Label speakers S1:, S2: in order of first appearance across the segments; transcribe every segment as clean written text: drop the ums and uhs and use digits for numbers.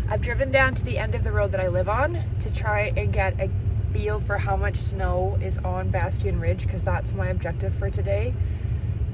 S1: I've driven down to the end of the road that I live on to try and get a feel for how much snow is on Bastion Ridge, because that's my objective for today.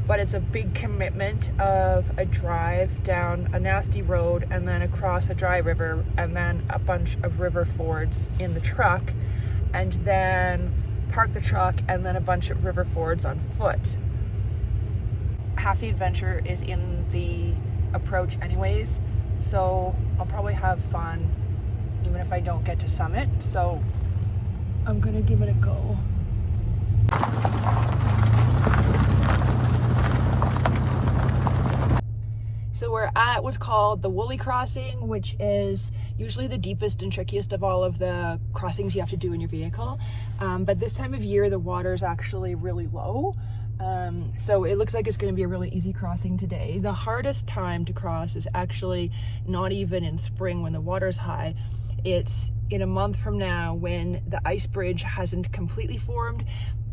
S1: But it's a big commitment of a drive down a nasty road and then across a dry river and then a bunch of river fords in the truck, and then park the truck and then a bunch of river fords on foot. Half the adventure is in the approach anyways, so I'll probably have fun even if I don't get to summit, so I'm gonna give it a go. So we're at what's called the Woolly Crossing, which is usually the deepest and trickiest of all of the crossings you have to do in your vehicle. But this time of year, the water is actually really low. So it looks like it's going to be a really easy crossing today. The hardest time to cross is actually not even in spring when the water's high. It's in a month from now when the ice bridge hasn't completely formed,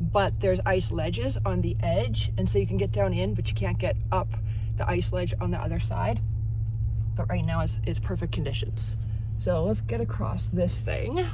S1: but there's ice ledges on the edge. And so you can get down in, but you can't get up the ice ledge on the other side. But right now it's perfect conditions. So let's get across this thing.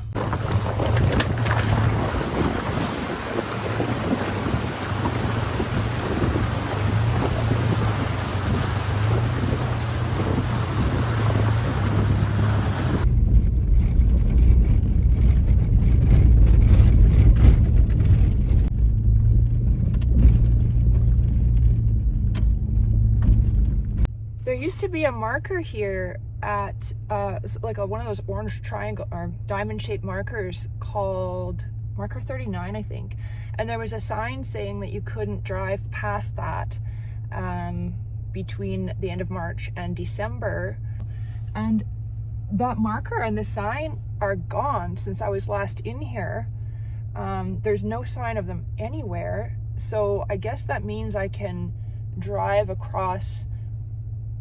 S1: There used to be a marker here at like one of those orange triangle or diamond shaped markers called marker 39, I think. And there was a sign saying that you couldn't drive past that between the end of March and December. And that marker and the sign are gone since I was last in here. There's no sign of them anywhere. So I guess that means I can drive across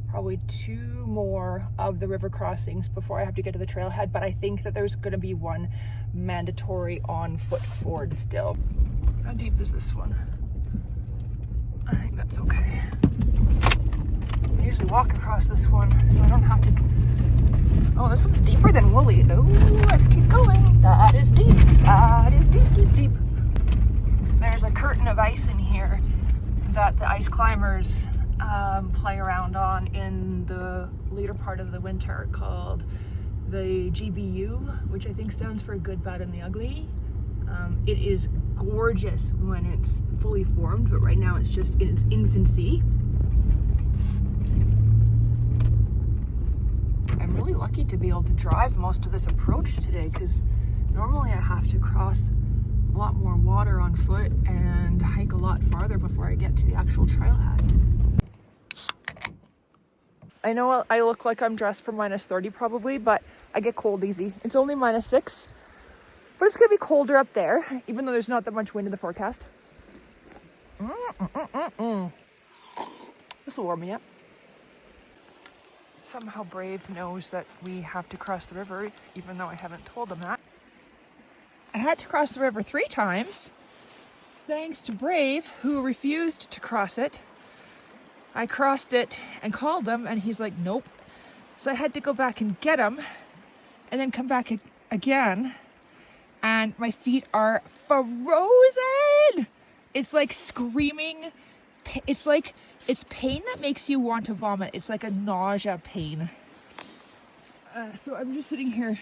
S1: probably 2 more of the river crossings before I have to get to the trailhead, but I think that there's going to be one mandatory on foot ford still. How deep is this one? I think that's okay. I usually walk across this one so I don't have to. Oh, this one's deeper than Woolly. Oh, let's keep going. That is deep. That is deep, deep, deep. There's a curtain of ice in here that the ice climbers play around on in the later part of the winter, called the GBU, which I think stands for Good, Bad, and the Ugly. It is gorgeous when it's fully formed, but right now it's just in its infancy. I'm really lucky to be able to drive most of this approach today, because normally I have to cross a lot more water on foot and hike a lot farther before I get to the actual trailhead. I know I look like I'm dressed for -30 probably, but I get cold easy. It's only -6, but it's gonna be colder up there, even though there's not that much wind in the forecast. This will warm me up. Somehow Brave knows that we have to cross the river, even though I haven't told him that. I had to cross the river 3 times, thanks to Brave, who refused to cross it. I crossed it and called him, and he's like, nope. So I had to go back and get him and then come back again. And my feet are frozen. It's like screaming. It's pain that makes you want to vomit. It's like a nausea pain. So I'm just sitting here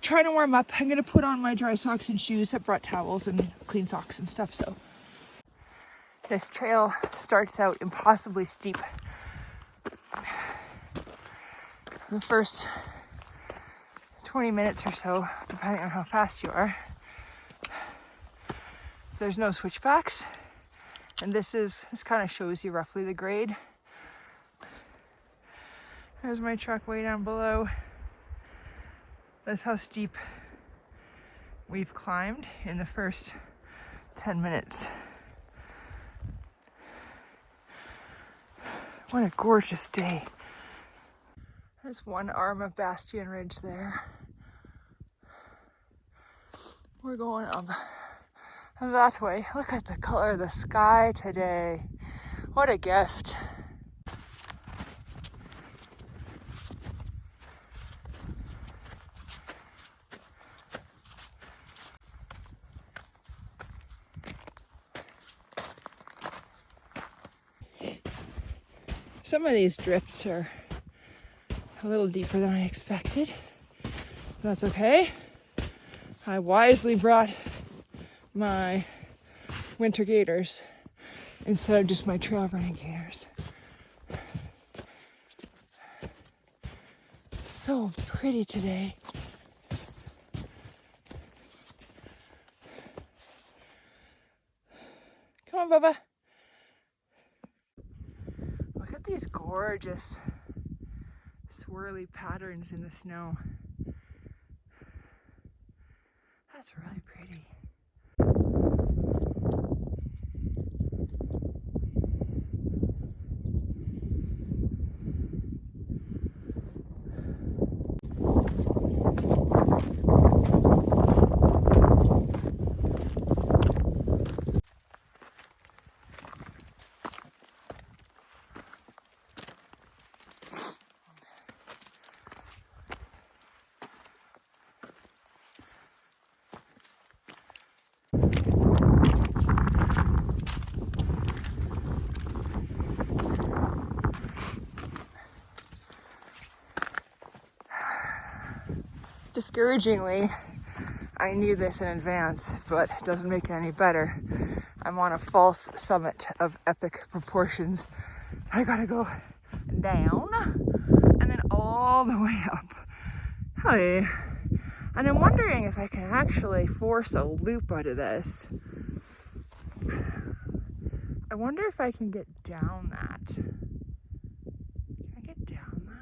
S1: trying to warm up. I'm going to put on my dry socks and shoes. I brought towels and clean socks and stuff, so. This trail starts out impossibly steep. The first 20 minutes or so, depending on how fast you are, there's no switchbacks. And this kind of shows you roughly the grade. There's my truck way down below. That's how steep we've climbed in the first 10 minutes. What a gorgeous day. There's one arm of Bastion Ridge there. We're going up that way. Look at the color of the sky today. What a gift. Some of these drifts are a little deeper than I expected. That's okay. I wisely brought my winter gaiters instead of just my trail running gaiters. It's so pretty today. Come on, Bubba. Look at these gorgeous swirly patterns in the snow. That's really pretty. Discouragingly, I knew this in advance, but it doesn't make it any better. I'm on a false summit of epic proportions. I gotta go down and then all the way up. Hey. And I'm wondering if I can actually force a loop out of this. I wonder if I can get down that. Can I get down that?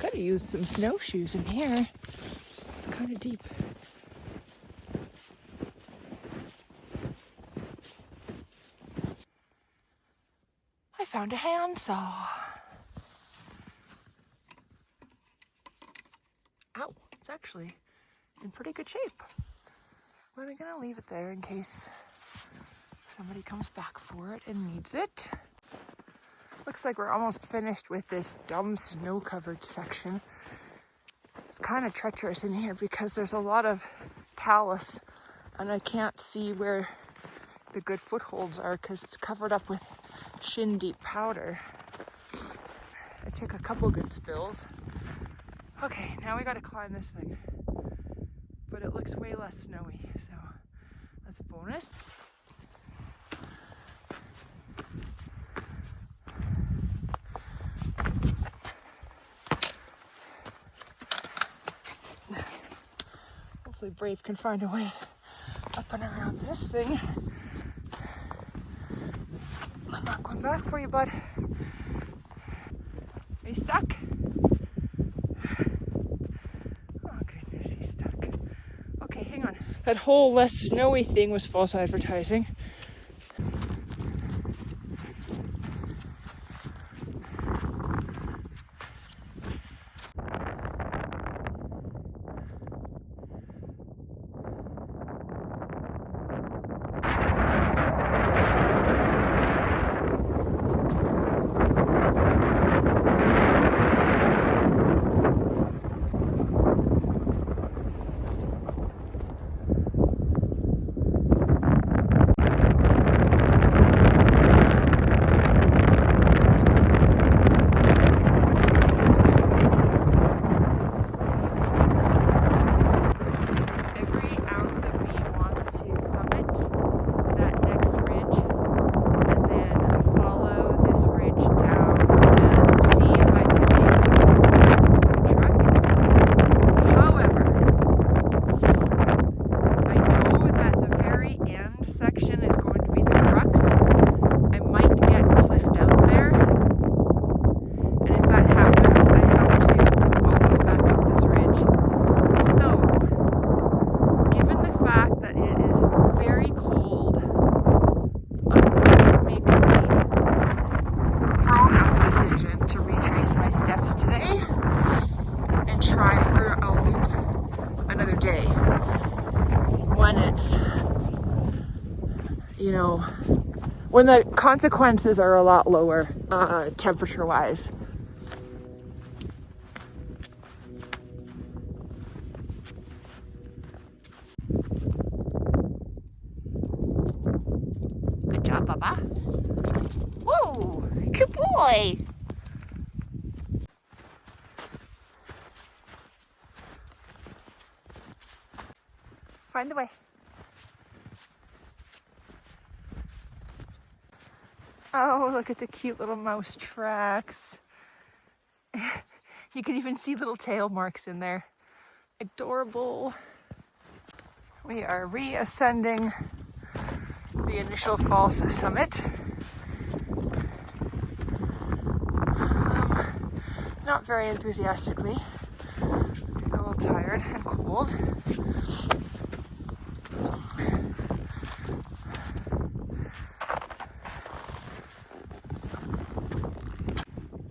S1: Gotta use some snowshoes in here. It's kind of deep. I found a handsaw. Ow, it's actually in pretty good shape. But I'm gonna leave it there in case somebody comes back for it and needs it. Looks like we're almost finished with this dumb snow-covered section. It's kind of treacherous in here because there's a lot of talus and I can't see where the good footholds are because it's covered up with shin-deep powder. I took a couple good spills. Okay, now we gotta climb this thing. But it looks way less snowy, so that's a bonus. Hopefully Brave can find a way up and around this thing. I'm not going back for you, bud. Are you stuck? Oh goodness, he's stuck. Okay, hang on. That whole less snowy thing was false advertising. You know, when the consequences are a lot lower, temperature-wise.
S2: job, Bubba. Whoa, good boy. Find the way. Oh, look at the cute little mouse tracks. You can even see little tail marks in there. Adorable. We are reascending the initial falls summit. Not very enthusiastically. A little tired and cold.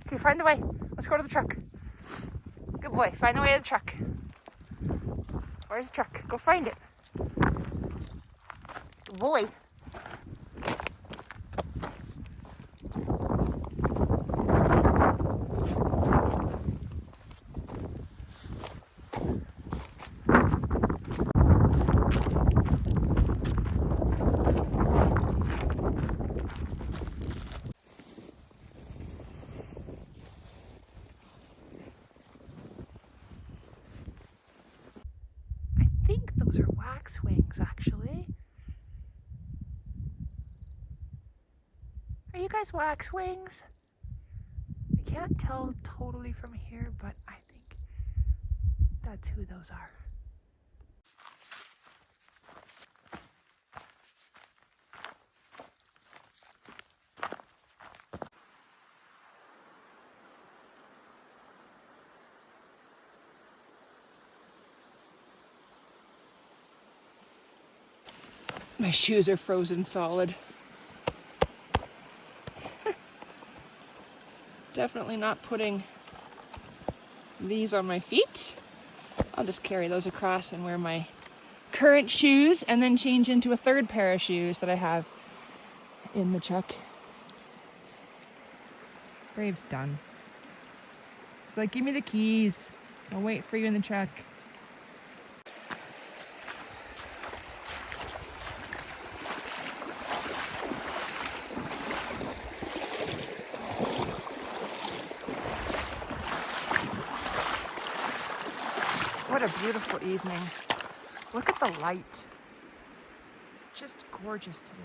S2: Okay, find the way. Let's go to the truck. Good boy, find the way to the truck. Where's the truck? Go find it. Good boy. I think those are waxwings, actually. Are you guys waxwings? I can't tell totally from here, but I think that's who those are. My shoes are frozen solid. Definitely not putting these on my feet. I'll just carry those across and wear my current shoes and then change into a third pair of shoes that I have in the truck. Brave's done. He's like, give me the keys. I'll wait for you in the truck. What a beautiful evening. Look at the light. Just gorgeous today.